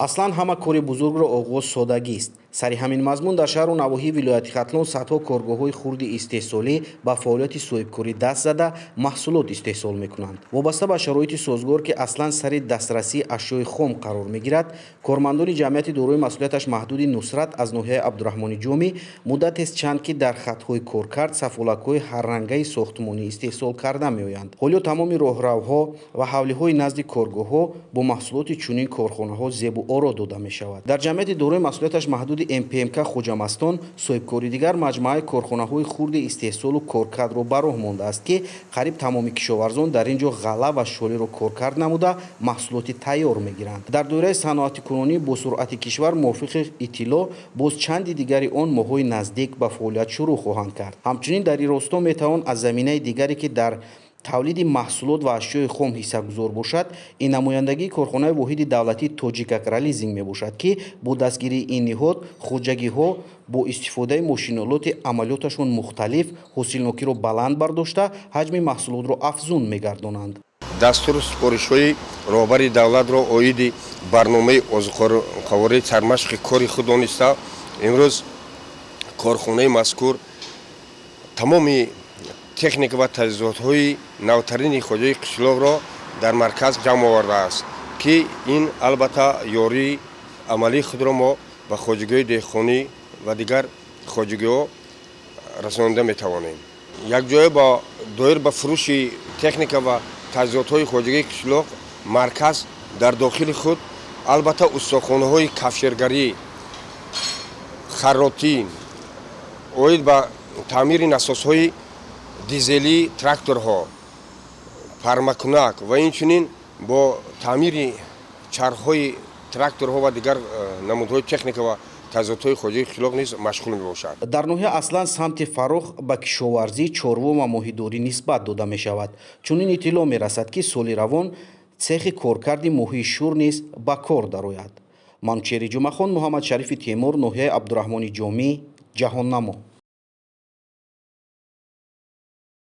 аслан ҳама кори бузургро оғоз содагист. сари ҳамин мазмун дар шаҳру навоҳии вилояти Хатлон садҳо коргоҳҳои хурди истеҳсолӣ ба фаъолияти соҳибкорӣ даст зада маҳсулот истеҳсол мекунанд. вобаста ба шароити созгор ки аслан сари дастрасии ашёи хом қарор мегирад, кормандони ҷамъияти дорои масъулияташ маҳдуди Нусрат аз ноҳияи Абдурахмони Ҷомӣ муддатест чанд ки дар хатҳои коркард сафолакҳои ҳаррангаи сохтмонӣ истеҳсол карда меоянд. ҳоло тамоми роҳравҳо ва ҳавлиҳои назди коргоҳҳо бо маҳсулоти чунин корхонаҳо зебу оро дода мешавад. дар ҷамъияти дорои масъулияташ маҳдуди МПМК Хоҷамастон соҳибкори дигар маҷмӯаи корхонаҳои хурди истеҳсолу коркардро ба роҳ мондааст ки қариб тамоми кишоварзон дар ин ҷо ғала ва шолиро коркард намуда маҳсулоти тайёр мегиранд. дар доираи саноатикунонӣ бо суръати кишвар мувофиқи иттилоъ боз чанди дигари он моҳҳои наздик ба фаъолият шурӯъ хоҳанд кард. ҳамчунин дар ин росто метавон аз заминаи дигаре ки дар тавлиди маҳсулот ва ашёи хом ҳиссагузор бошад, ин намояндагии корхонаи воҳиди давлатии Тоҷикагра лизинг мебошад ки бо дастгирии ин ниҳод хоҷагиҳо бо истифодаи мошиналоти амалиёташон мухталиф ҳосилнокиро баланд бардошта ҳаҷми маҳсулотро афзун мегардонанд. дастури супоришҳои роҳбари давлатро оиди барномаи озуқоварии сармашқи кори худ дониста имрӯз корхонаи мазкур тамоми техника ва таҷҳизотҳои навтарини хоҷаи қишлоқро дар марказ ҷамъ овардааст ки ин албатта ёрии амалии худро мо ба хоҷагиҳои деҳқонӣ ва дигар хоҷагиҳо расонида метавонем. якҷоя ба доир ба фурӯши техника ва таҷҳизотҳои хоҷагии қишлоқ марказ дар дохили худ албатта устохонаҳои кафшергарӣ, харротӣ, оид ба таъмири насосҳои дизелии тракторҳо, пармакунак ва инчунин бо таъмири чархҳои тракторҳо ва дигар намудҳои техника ва таҷҳизотҳои хоҷагии қишлоқ низ машғул мебошад. дар ноҳия аслан самти фарох ба кишоварзӣ, чорво ва моҳидорӣ нисбат дода мешавад. чунин иттилоъ мерасад ки соли равон цехи коркарди моҳии шӯр низ ба кор дарояд. манучери ҷумахон, Муҳаммад Шарифи Темур, ноҳияи Абдурахмони Ҷомӣ, Ҷаҳоннамо.